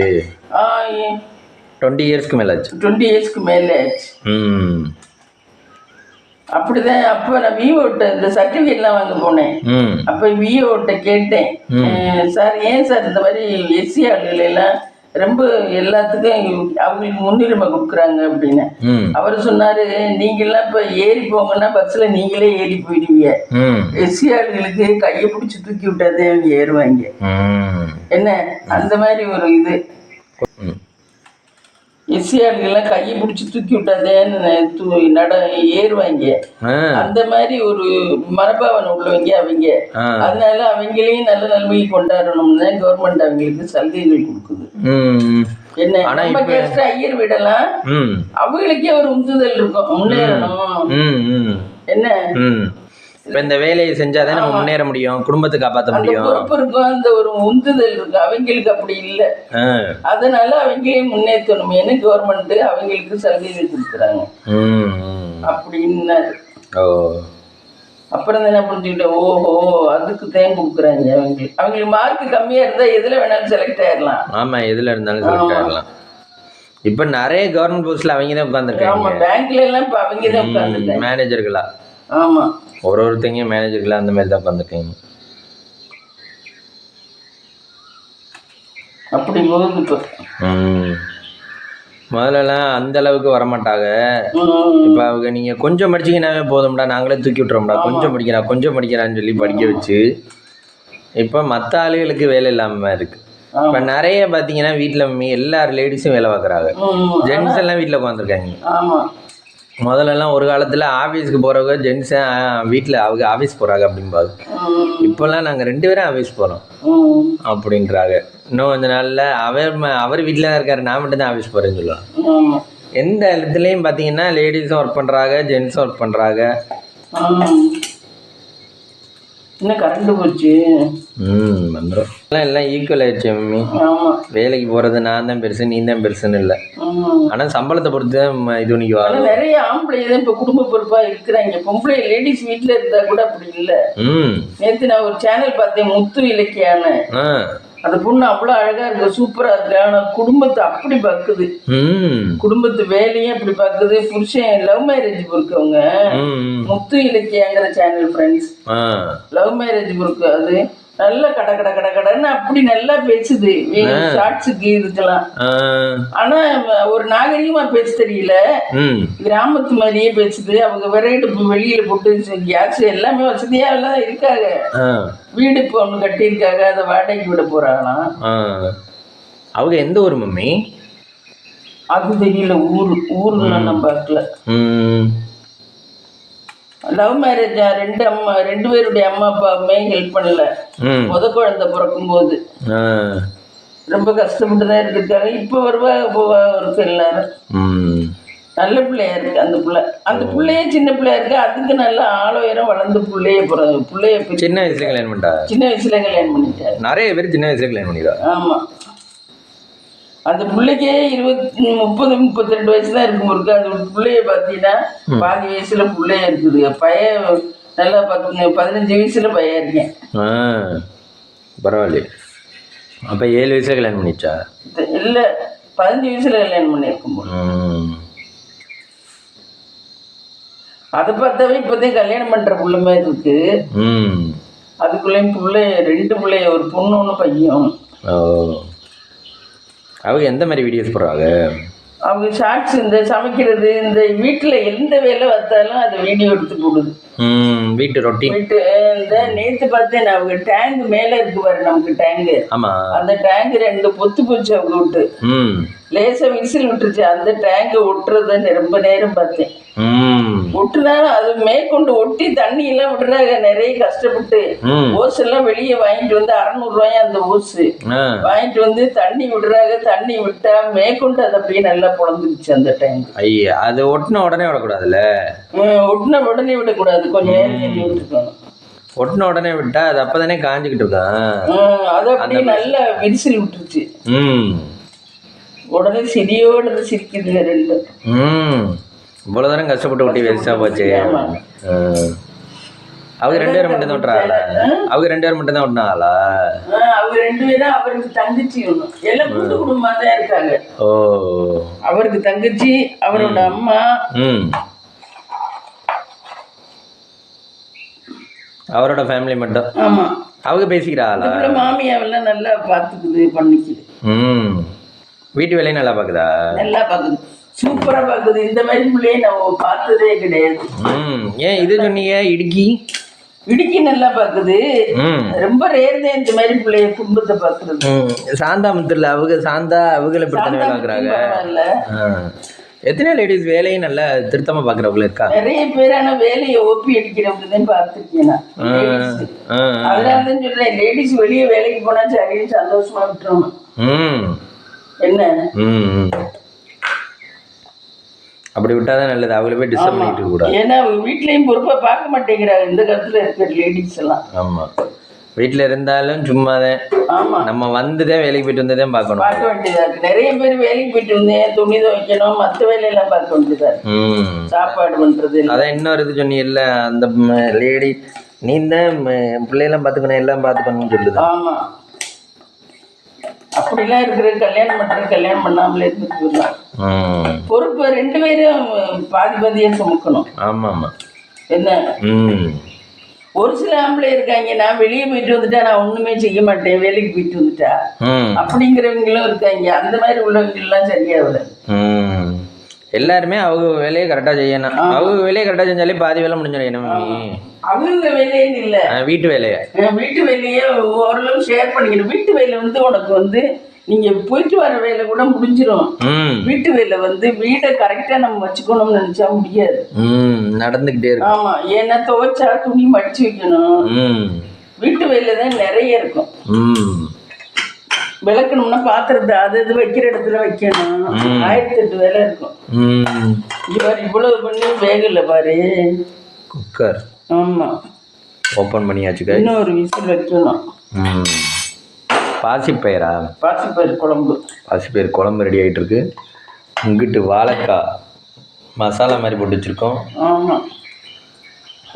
20 இயர்ஸ்க்கு மேல ஆச்சு. 20 இயர்ஸ்க்கு மேல ஆச்சு. அப்படிதான். அப்ப நான் விஓட்ட இந்த சர்டிபிகேட்லாம் வாங்க போனேன். அப்ப விஓட்ட கேட்டேன், சார் ஏன் சார் இந்த மாதிரி எஸ்சி ஆளுகள் எல்லாம் ரொம்ப எல்லாத்துக்கும் அவங்களுக்கு முன்னுரிமை கொடுக்குறாங்க அப்படின்னு. அவர் சொன்னாரு, நீங்க எல்லாம் இப்ப ஏறி போங்கன்னா பஸ்ல நீங்களே ஏறி போயிடுவீங்க, எஸ்சி ஆளுகளுக்கு கையை பிடிச்சி தூக்கி விட்டாதே அவங்க ஏறுவாங்க. என்ன அந்த மாதிரி ஒரு இது எஸ்சி ஆளுகள்லாம் கையை பிடிச்சி தூக்கி விட்டாதேன்னு ஏறுவாங்க. அந்த மாதிரி ஒரு மனபாவனை உள்ளவங்க அவங்க. அதனால அவங்களையும் நல்ல நிலைமையை கொண்டாடணும்னு கவர்மெண்ட் அவங்களுக்கு சலுகைகள் கொடுக்குது. என்ன நம்ம கேஸ்ட் ஐயர் வீடெல்லாம் அவங்களுக்கே ஒரு உந்துதல் இருக்கும், முன்னேறணும். என்ன இப்போ இந்த வேலையை செஞ்சால் தான் நம்ம முன்னேற முடியும், குடும்பத்தை காப்பாற்ற அந்த முடியும். பொறுப்பு இருக்கும், அந்த ஒரு உந்துதல் இருக்கு. அவங்களுக்கு அப்படி இல்லை. அதனால அவங்களையும் முன்னேற்றணும். ஏன்னா கவர்மெண்ட் அவங்களுக்கு சலுகைகள் கொடுக்குறாங்க அப்படின்னாரு. அப்புறம் என்ன புரிஞ்சுக்கிட்டேன், ஓஹோ அதுக்கு தான் கொடுக்குறாங்க. அவங்களுக்கு மார்க் கம்மியா இருந்தா எதுல வேணாலும் செலக்ட் ஆயிடலாம். ஆமா, எதுல இருந்தாலும் செலக்ட் ஆயிடலாம். இப்ப நிறைய கவர்மெண்ட் போஸ்ட்ல அவங்க தான் உட்கார்ந்துருக்காங்க. ஆமா, பேங்க்ல எல்லாம் இப்ப அவங்க தான் உட்கார்ந்துருக்காங்க. மேனேஜர்களா? ஆமா, ஒருத்தங்க மேனேஜர்களா அந்த மாதிரி தான் உட்கார்ந்துருக்காங்க. அப்படி போகுது இப்போ. முதல்லலாம் அந்த அளவுக்கு வரமாட்டாங்க. இப்ப அவங்க நீங்க கொஞ்சம் படிச்சீங்கன்னாவே போதும்டா, நாங்களே தூக்கி விட்டுறோம்டா, கொஞ்சம் படிக்கிறான்னு சொல்லி படிக்க வச்சு இப்ப மற்ற ஆளுகளுக்கு வேலை இல்லாம இருக்கு. இப்ப நிறைய பாத்தீங்கன்னா வீட்டுல எல்லா லேடிஸும் வேலை பார்க்குறாங்க, ஜென்ஸ் எல்லாம் வீட்டுல உட்காந்துருக்காங்க. முதல்லலாம் ஒரு காலத்துல ஆபீஸ்க்கு போறவங்க ஜென்ஸ் வீட்டுல அவங்க ஆபீஸ் போறாங்க அப்படின்பாங்க. இப்பெல்லாம் நாங்க 2 பேரும் ஆபீஸ் போறோம் அப்படின்றாங்க. இன்னும் கொஞ்ச நாள்ல அவர் வீட்டுல தான் இருக்காரு, நான் மட்டும் தான் ஆபீஸ் போறேன்னு சொல்லுவாங்க. எந்த இடத்துலயும் பாத்தீங்கன்னா லேடிஸும் ஒர்க் பண்றாங்க, ஜென்ஸும் ஒர்க் பண்றாங்க. இன்னும் கரண்ட் போச்சு. வந்துடும் எல்லாம் ஈக்குவல் ஆயிடுச்சு மம்மி. வேலைக்கு போறது நான் தான் பெருசு நீ தான் பெருசுன்னு இல்லை, ஆனா சம்பளத்தை பொறுத்து தான் இது பண்ணிக்குவாங்க. நிறைய ஆம்பளை தான் இப்ப குடும்ப பொறுப்பா இருக்கிறாங்க. பொம்பளை லேடிஸ் வீட்டுல இருந்தா கூட அப்படி இல்லை. நேத்து நான் ஒரு சேனல் பார்த்தேன், முத்து இலக்கியான்னு. அந்த பொண்ணு அவ்வளவு அழகா இருக்கு, சூப்பரா இருக்கு. ஆனா குடும்பத்தை அப்படி பாக்குது, குடும்பத்து வேலையும் அப்படி பாக்குது. புருஷன் லவ் மேரேஜ் பொறுக்கவங்க. முத்து இலக்கியாங்கிற சேனல் ஃப்ரெண்ட்ஸ், லவ் மேரேஜ் பொறுக்கு. அது நல்லா கடன்னு அப்படி நல்லா பேசுது, ஷார்ட்ஸுக்கு இதுக்கெல்லாம். ஆனா ஒரு நாகரிகமா பேச தெரியல, கிராமத்து மாதிரியே பேசுது. அவங்க விறகு வெளியில போட்டு கேஸ் எல்லாமே வசதியா எல்லாம் இருக்காங்க. வீடு இப்போ ஒண்ணு கட்டியிருக்காங்க, அதை வாடகைக்கு விட போறாங்களாம். அவங்க எந்த ஊர் மம்மி? அது தெரியல, ஊர்ல நம்ம பார்க்கல. லவ் மேரேஜ், 2 பேருடைய அம்மா அப்பாவுமே ஹெல்ப் பண்ணல. குழந்தை பிறக்கும் போது ரொம்ப கஷ்டப்பட்டு தான் இருக்காங்க. இப்ப வருவா போவா இருக்கு எல்லாரும். நல்ல பிள்ளையா இருக்கு அந்த பிள்ளை. அந்த பிள்ளையே சின்ன பிள்ளையா இருக்கு, அதுக்கு நல்ல ஆழம் வளர்ந்து பிள்ளைய சின்ன வயசுல கல்யாணம் பண்ணிட்டாரு. நிறைய பேர் சின்ன வயசுல கல்யாணம் பண்ணிடுவாங்க. ஆமா, அந்த பிள்ளைக்கே 30-32 வயசு தான் இருக்கும் இருக்கு. அந்த பிள்ளைய பார்த்தீங்கன்னா பாதி வயசுல பிள்ளைய இருக்குது. பையன் நல்லா 15 வயசுல பையன் இருக்கேன். பரவாயில்ல. அப்ப 7 வயசுல கல்யாணம் பண்ணிச்சா? இல்ல, 15 வயசுல கல்யாணம் பண்ணிருக்கும். அதை பார்த்தாவே இப்பதான் கல்யாணம் பண்ற புள்ள மாதிரி இருக்கு. அதுக்குள்ளேயும் பிள்ளை 2 பிள்ளைய, ஒரு பொண்ணு 1 பையன். அவங்க எந்த மாதிரி வீடியோஸ் போடுறாங்க? அவங்க ஷார்ட்ஸ், இந்த சமைக்கிறது, இந்த வீட்டுல எந்த வேலை பார்த்தாலும் அதை வீடியோ எடுத்து போடுது. வீட்டு ரொட்டி. இந்த நேத்து பார்த்தேன், அவங்க டேங்க் மேல இருக்கு பாரு, நமக்கு டேங்க். அந்த டேங்க் 2 பொத்து போச்சு அவங்க விட்டு. லேசா விசில் விட்டுருச்சு. அந்த டேங்க ஒட்டுறத ரொம்ப நேரம் பார்த்தேன். ஒட்டுனாலும் அது மேற்கொண்டு ஒட்டி தண்ணி எல்லாம் விடுறாங்க நிறைய கஷ்டப்பட்டு. ஓஸ் எல்லாம் வெளியே வாங்கிட்டு வந்து 600 ரூபாயா அந்த ஓஸ் வாங்கிட்டு வந்து தண்ணி விடுறாங்க. தண்ணி விட்டா மேற்கொண்டு அது அப்படியே நல்லா பொழந்துருச்சு அந்த டேங்க். ஐயா, அது ஒட்டின உடனே விடக்கூடாதுல்ல? ஒட்டின உடனே விடக்கூடாது, கொஞ்சம் நேரம் விட்டுருக்கணும். ஒட்டின உடனே விட்டா அது அப்பதானே காஞ்சிக்கிட்டு இருக்கான். அது அப்படியே நல்லா விரிசல் விட்டுருச்சு. உடனே சிரியோட சிரிக்குதுங்க 2. இவ்வளவு தூரம் கஷ்டப்பட்டு ஒட்டி வேஸ்டா போச்சு. அவங்க 2 பேரும் மட்டும் தான் விட்டுறாங்களா? அவங்க 2 பேரும் மட்டும் தான் விட்டுனாங்களா? அவங்க 2 பேரும், அவருக்கு தங்கச்சி ஒண்ணு. எல்லாம் கூட்டு குடும்பமா தான் இருக்காங்க. அவருக்கு தங்கச்சி, அவரோட அம்மா, அவரோட ஃபேமிலி மட்டும். ஆமா, அவங்க பேசிக்கிறாங்களா? மாமியாவெல்லாம் நல்லா பாத்துக்குது, பண்ணிக்குது. வீட்டு வேலையும் நல்லா பாக்குதா? நல்லா பாக்குது, சூப்பரா பாக்குது. இந்த மாதிரி பிள்ளைய நம்ம பார்த்ததே கிடையாது. ஏன் இது சொன்னீங்க? இடுக்கி நல்லா பாக்குது. ரொம்ப ரேர் தான் இந்த மாதிரி பிள்ளைய குடும்பத்தை பாக்குறது. சாந்தாமுத்துல அவங்களை இப்படி வேலை பாக்குறாங்க. எத்தனை லேடிஸ் வேலையும் நல்லா திருத்தமா பாக்குறவங்க இருக்கா? நிறைய பேர். ஆனா வேலையை ஓப்பி அடிக்கிறவங்க தான் பார்த்துருக்கேன். அதனாலதான் சொல்றேன், லேடிஸ் வெளியே வேலைக்கு போனா சரின்னு சந்தோஷமா விட்டுறணும். என்ன அப்படி விட்டாதான் நல்லது. அவங்கள போய் டிஸ்டர்ப் பண்ணிட்டு இருக்க கூடாது. ஏன்னா வீட்லயும் பொறுப்பா பார்க்க மாட்டேங்கிறாங்க இந்த காலத்துல இருக்கிற லேடிஸ் எல்லாம். ஆமா, வீட்டில் இருந்தாலும் சும்மா தான். ஆமா, நம்ம வந்துதான் வேலைக்கு போயிட்டு வந்ததான் பார்க்கணும். பார்க்க வேண்டியதா இருக்கு. நிறைய பேர் வேலைக்கு போயிட்டு வந்தேன், துணி துவைக்கணும், மற்ற வேலையெல்லாம் பார்க்க வேண்டியதா இருக்கு. சாப்பாடு பண்றது. அதான் இன்னொரு இது சொன்னி இல்ல, அந்த லேடி நீ தான் பிள்ளையெல்லாம் பார்த்துக்கணும், எல்லாம் பார்த்துக்கணும்னு சொல்லுது. ஆமா, அப்படிலாம் இருக்கிற கல்யாணம் பண்றது, கல்யாணம் பண்ணாமலே இருந்துட்டு போயிடலாம். பொறுப்பு 2 பேரும் பாதி பாதியா சுமக்கணும். ஆமா ஆமா. என்ன ஒரு சில ஆம்பளை இருக்காங்க, நான் வெளியே போயிட்டு வந்துட்டா நான் ஒண்ணுமே செய்ய மாட்டேன், வேலைக்கு போயிட்டு வந்துட்டா அப்படிங்கிறவங்களும் இருக்காங்க. அந்த மாதிரி உள்ளவங்க எல்லாம் சரியாகல. எல்லாருமே அவங்க வேலையை கரெக்டா செய்யணும். அவங்க வேலையை கரெக்டா செஞ்சாலே பாதி வேலை முடிஞ்சிடும். என்ன அவங்க வேலைன்னு இல்ல, வீட்டு வேலையை ஓரளவு ஷேர் பண்ணிக்கணும். வீட்டு வேலை உனக்கு நீங்க போயிட்டு வர வேலை கூட முடிஞ்சிடும். வீட்டு வேலை வீட்டை கரெக்டா நம்ம வச்சுக்கணும்னு நினைச்சா முடியாது, நடந்துகிட்டே இருக்கு. ஆமா, ஏன்னா துவைச்சா துணி மடிச்சு வைக்கணும். வீட்டு வேலை தான் நிறைய இருக்கும். விளக்கணும்னா பாத்திரத்தை அது வைக்கிற இடத்துல வைக்கணும். 1008 வேலை இருக்கும். இவ்வளவு பண்ணி வேகல பாரு. குக்கர் ஆமா, ஓபன் பண்ணியாச்சு. இன்னும் ஒரு விசில் வைக்கணும். பாசிப்பயிரா? பாசிப்பயிர் குழம்பு. பாசிப்பயிர் குழம்பு ரெடி ஆகிட்டு இருக்கு. இங்கிட்டு வாழைக்காய் மசாலா மாதிரி போட்டு வச்சிருக்கோம். ஆமா,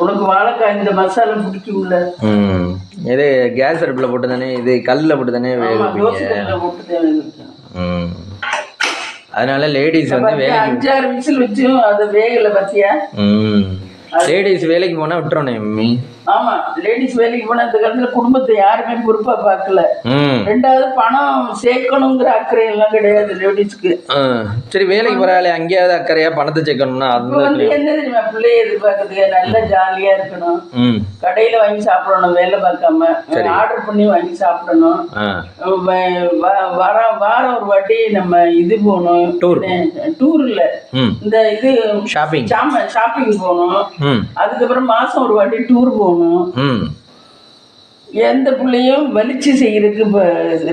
உனக்கு வாழைக்காய் இந்த மசாலா பிடிக்கும்ல? இது கேஸ் அடுப்பில் போட்டு தானே, இது கல்லில் போட்டு தானே அதனால லேடிஸ் வேலைக்கு 5-6 விசில் வச்சும் அது வேகலை பத்தியா? லேடிஸ் வேலைக்கு போனா விட்டுறோம் மம்மி. ஆமா, லேடிஸ் வேலைக்கு போனா இந்த காலத்துல குடும்பத்தை யாருமே பொறுப்பா பார்க்கல. 2வது பணம் சேர்க்கணுங்கிற அக்கறை எல்லாம் கிடையாது லேடிஸ்க்கு. சரி, வேலைக்கு போறாளே அங்கேயாவது அக்கறையா பணத்தை சேர்க்கணும்னா என்ன தெரியுமா, பிள்ளைய எதிர்பார்க்கறதுக்கு நல்லா ஜாலியா இருக்கணும். கடையில வாங்கி சாப்பிடணும், வேலை பார்க்காம ஆர்டர் பண்ணி வாங்கி சாப்பிடணும். வாரம் ஒரு வாட்டி நம்ம இது போகணும், டூர் இல்ல இந்த இது ஷாப்பிங் போகணும். அதுக்கப்புறம் மாசம் ஒரு வாட்டி டூர் போகணும். எந்த பிள்ளையும் வலிச்சு செய்யறதுக்கு இப்ப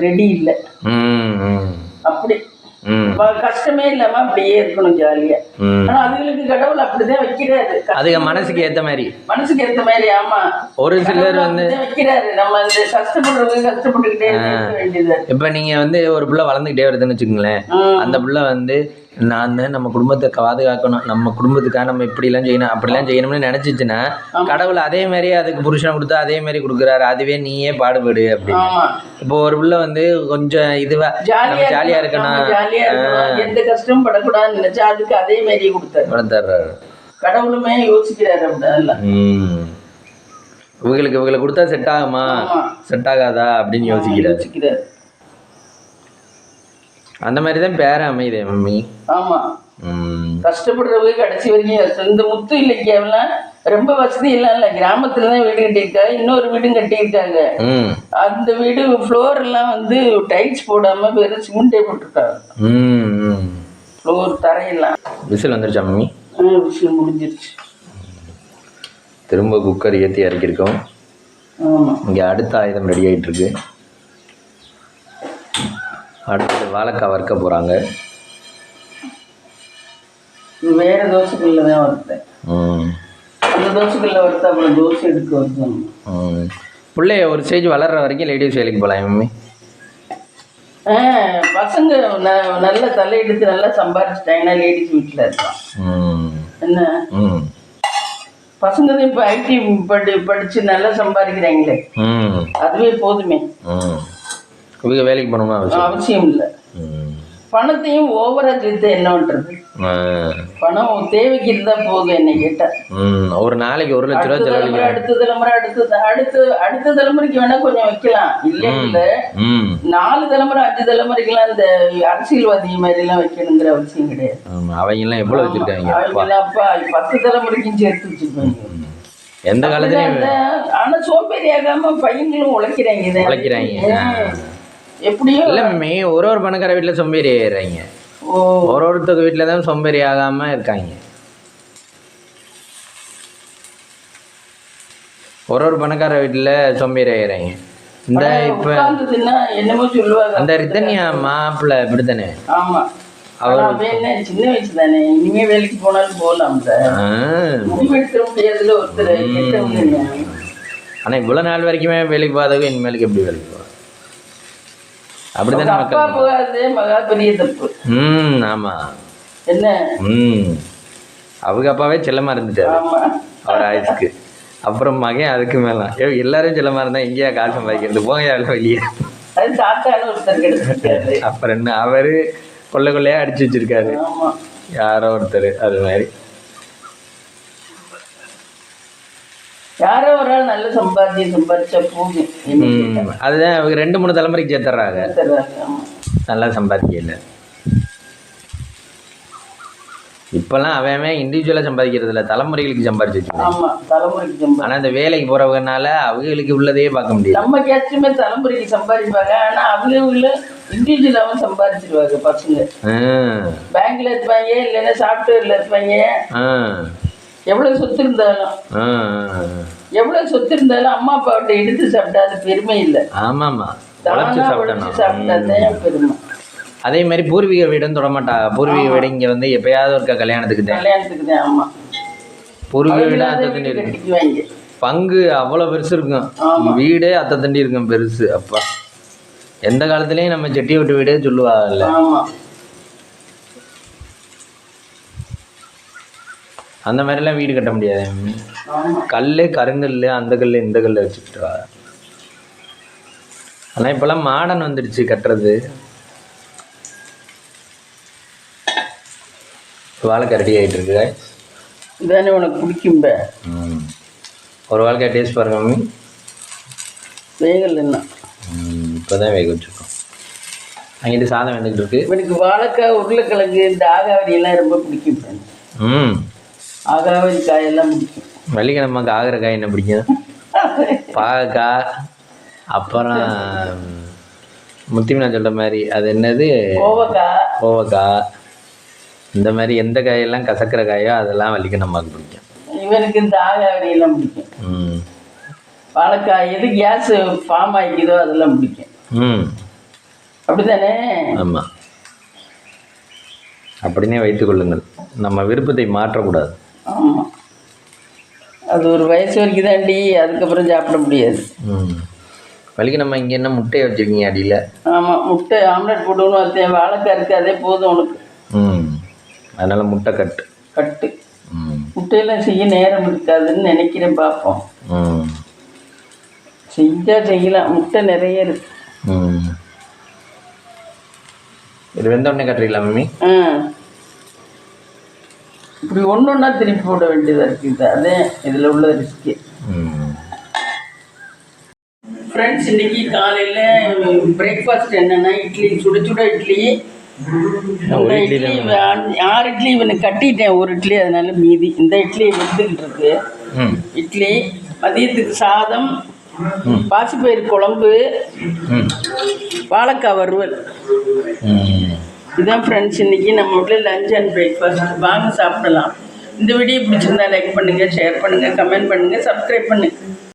ரெடி இல்லை. அப்படி கஷ்டமே இல்லாம அப்படியே இருக்கணும் ஜாலியா. ஆனா அதுகளுக்கு கடவுள் அப்படிதான் வைக்கிறாரு, அதுக்கு மனசுக்கு ஏத்த மாதிரி. ஆமா, ஒரு சிலர் வைக்கிறாரு. நம்ம இந்த கஷ்டப்படுறவங்க கஷ்டப்பட்டுக்கிட்டே இருக்க வேண்டியது. இப்ப நீங்க ஒரு பிள்ளை வளர்ந்துகிட்டே வருதுன்னு வச்சுக்கோங்களேன். அந்த பிள்ளை நான் தான் நம்ம குடும்பத்தை பாதுகாக்கணும், நம்ம குடும்பத்துக்காக நம்ம இப்படிலாம் செய்யணும் அப்படிலாம் செய்யணும்னு நினைச்சிச்சுன்னா கடவுள் அதே மாதிரி அதுக்கு புருஷனை கொடுத்தா அதே மாதிரி கொடுக்குறாரு. அதுவே நீயே பாடுபடு அப்படின்னு. இப்போ ஒரு பிள்ளை கொஞ்சம் இதுவா ஜாலியா இருக்கணும், எந்த கஷ்டமும் படக்கூடாதுன்னு நினைச்சா அதுக்கு அதே மாதிரி கொடுத்தாரு. கடவுளுமே யோசிக்கிறாரு. அப்படின்னா இவங்களை கொடுத்தா செட் ஆகுமா செட் ஆகாதா அப்படின்னு யோசிக்கிறாரு. அந்த மாதிரி தான் பேர அமையுதே மம்மி. ஆமா, கஷ்டப்படுறவங்க கடைசி வரைக்கும். இந்த முத்து இலக்கியம்லாம் ரொம்ப வசதி எல்லாம் இல்ல, கிராமத்துலதான் வீடு கட்டியிருக்காங்க. இன்னொரு வீடும் கட்டியிருக்காங்க. அந்த வீடு ஃப்ளோர் எல்லாம் டைல்ஸ் போடாம வெறும் சிமெண்டே போட்டிருக்காங்க. ஃப்ளோர் தரையெல்லாம். விசில் வந்துருச்சா மம்மி? விசில் முடிஞ்சிருச்சு. திரும்ப குக்கர் ஏற்றி இறக்கிருக்கோம். இங்கே அடுத்த ஆயுதம் ரெடி ஆகிட்டு இருக்கு. அடுத்து வாழைக்காய் வறுக்க போகிறாங்க. வேற தோசைக்கல்ல தான் வறுத்தேன். அந்த தோசைக்கல்ல வறுத்தா அப்புறம் தோசை எடுக்க வருது. பிள்ளைய ஒரு ஸ்டேஜ் வளர்ற வரைக்கும் லேடிஸ் வேலைக்கு போகலாம் மம்மி. பசங்க நல்ல தலையெடுத்து நல்லா சம்பாதிச்சிட்டாங்கன்னா லேடிஸ் வீட்டில் இருக்கலாம். என்ன பசங்க தான் இப்போ ஐடி படிச்சு நல்லா சம்பாதிக்கிறாங்களே, அதுவே போதுமே. இவங்க வேலைக்கு போகணுமா அவசியம் இல்லை. பணத்தையும் ஓவரா சேர்த்து என்ன பண்றது? பணம் தேவைக்கு இருந்தா போதும். என்ன கேட்டா ஒரு நாளைக்கு 1 லட்சம் ரூபாய் செலவழிக்கலாம். அடுத்த தலைமுறைக்கு வேணா கொஞ்சம் வைக்கலாம். இல்ல 4 தலைமுறை 5 தலைமுறைக்கெல்லாம் இந்த அரசியல்வாதி மாதிரி எல்லாம் வைக்கணுங்கிற அவசியம் கிடையாது. அவங்க எல்லாம் எவ்வளவு வச்சிருக்காங்க? அப்பா 10 தலைமுறைக்கும் சேர்த்து வச்சிருப்பாங்க எந்த காலத்துலயும். ஆனா சோம்பேறி ஆகாம பையங்களும் உழைக்கிறாங்க. எப்படியோ இல்லை மம்மி, ஒரு பணக்கார வீட்டில் சோம்பேறி ஆயிடுறாங்க. ஒருத்தர் வீட்டில் தான் சோம்பேறி ஆகாமல் இருக்காங்க. ஒரு பணக்கார வீட்டில் சோம்பேறி ஆயிடுறாங்க. இந்த இப்போ என்னமோ சொல்லுவாங்க அந்த ரித்தனியா மாப்பிள்ளை இப்படித்தானே. ஆமா, அவர் என்ன சின்ன வயசு தானே, இனிமே வேலைக்கு போனாலும் போகலாம்ல. முடிவெடுக்க முடியாதுல ஒருத்தர் கெட்டவங்க. ஆனால் இவ்வளோ நாள் வரைக்குமே வேலைக்கு போகாதவங்க இனிமேலுக்கு எப்படி வேலைக்கு போவாங்க? அப்படித்தானே அப்பா போகாதே மகா பெரிய தப்பு. ஆமாம். என்ன அவங்க அப்பாவே செல்லமாக இருந்துட்டாரு அவர் ஆயுசுக்கு. அப்புறம் மகன் அதுக்கு மேலே எல்லாரும் செல்லமாக இருந்தால் எங்கேயா காசு சம்பாதிக்கிறது, போங்க எவ்வளோ வெளியே. அப்புறம் என்ன அவர் கொள்ளையா அடிச்சு வச்சிருக்காரு யாரோ ஒருத்தர். அது மாதிரி யாரோ ஒரு ஆள் நல்ல சம்பாதிச்சா போதும். அதுதான் அவங்க 2-3 தலைமுறைக்கு சேர்த்துறாங்க. நல்லா சம்பாதிக்கல. இப்பெல்லாம் அவன் இண்டிவிஜுவலாக சம்பாதிக்கிறது இல்லை, தலைமுறைகளுக்கு சம்பாதிச்சு வச்சுக்கோங்க. ஆனால் இந்த வேலைக்கு போறவங்கனால அவங்களுக்கு உள்ளதையே பார்க்க முடியாது. நம்ம கேஸ்டுமே தலைமுறைக்கு சம்பாதிப்பாங்க, ஆனால் அவங்க இண்டிவிஜுவலாகவும் சம்பாதிச்சிருவாங்க. பசங்க பேங்க்ல இருப்பாங்க, இல்லைன்னா சாஃப்ட்வேர்ல இருப்பாங்க. எவ்வளவு சொத்து இருந்தாலும் அம்மா அப்பாவிட்ட எடுத்து சாப்பிட்டா அது பெருமை இல்லை. ஆமாம்மா, சாப்பிட்டாதான் பெருமை. அதே மாதிரி பூர்வீக வீடுன்னு தொடமாட்டா. பூர்வீக வீடு இங்கே வந்து எப்பயாவது இருக்க கல்யாணத்துக்கு தான். ஆமாம், பூர்வீக வீடு அத்தை தண்டி இருக்கு. பங்கு அவ்வளோ பெருசு இருக்கும், வீடே அத்தை தண்டி இருக்கும் பெருசு. அப்பா எந்த காலத்துலேயும் நம்ம செட்டி விட்டு வீடே சொல்லுவாங்கல்ல. அந்த மாதிரிலாம் வீடு கட்ட முடியாது. கல், கருங்கல், அந்த கல் இந்த கல் வச்சுக்கிட்டு. ஆனால் இப்போல்லாம் மாடர்ன் வந்துடுச்சு கட்டுறது. வாழைக்காய் ரெடி ஆகிட்டு இருக்கு. இதானே உனக்கு பிடிக்கும். ஒரு வாழைக்காய் டேஸ்ட் பாருங்க மம்மி. வேகல் என்ன இப்போ தான் வேக வச்சுருக்கோம். அங்கிட்டு சாதம் வந்துக்கிட்டு இருக்கு. எனக்கு வாழைக்காய், உருளைக்கிழங்கு, இந்த ஆகாவரி எல்லாம் ரொம்ப பிடிக்கும். ஆகாவரி காயெல்லாம் பிடிக்கும். வெள்ளிக்கிழமைக்கு ஆகிற காய் என்ன பிடிக்கும்? பாகக்காய், அப்புறம் முத்திமீனா சொல்கிற மாதிரி அது என்னது, கோவக்காய். இந்த மாதிரி எந்த காயெல்லாம் கசக்கிற காயோ அதெல்லாம் வலிக்க நமக்கு பிடிக்கும். இவனுக்கு இந்த ஆகாவரி எல்லாம் பிடிக்கும். வாழைக்காய் எது கேஸ் ஃபார்ம் ஆகிக்குதோ அதெல்லாம் பிடிக்கும். அப்படித்தானே? ஆமாம், அப்படின்னே வைத்துக் கொள்ளுங்கள். நம்ம விருப்பத்தை மாற்றக்கூடாது. ஆமாம், அது ஒரு வயசு வரைக்கும் தாண்டி, அதுக்கப்புறம் சாப்பிட முடியாது. வலிக்கு நம்ம இங்கே என்ன முட்டையை வச்சுருக்கீங்க அடியில்? ஆமாம், முட்டை ஆம்லெட் போடணும். அது வாழைக்காய் இருக்குது, அதே போதும் உனக்கு. அதனால் முட்டை கட்டு. முட்டையெல்லாம் செய்ய நேரம் இருக்காதுன்னு நினைக்கிறேன். பார்ப்போம், செஞ்சால் செய்யலாம். முட்டை நிறைய இருக்கு. இது வெந்த உடனே கட்டுறீங்களா மம்மி? இப்படி ஒன்றா திருப்பி போட வேண்டியதாக இருக்குது. அதே இதில் உள்ள ரிஸ்க்கு. ஃப்ரெண்ட்ஸ், இன்னைக்கு காலையில் பிரேக்ஃபாஸ்ட் என்னென்னா இட்லி, சுட சுட இட்லி. 6 இட்லி இவனுக்கு கட்டிட்டேன், ஒரு இட்லி அதனால மீதி. இந்த இட்லி வெந்துக்கிட்டு இருக்கு. இட்லி, மதியத்துக்கு சாதம், பாசிப்பயிறு குழம்பு, வாழைக்காய் வறுவல். இதுதான் ஃப்ரெண்ட்ஸ் இன்னைக்கு நம்ம வீட்டில் லஞ்ச் அண்ட் பிரேக்ஃபாஸ்ட். வாங்க சாப்பிடலாம். இந்த வீடியோ பிடிச்சிருந்தா லைக் பண்ணுங்கள், ஷேர் பண்ணுங்கள், கமெண்ட் பண்ணுங்கள், சப்ஸ்கிரைப் பண்ணுங்கள்.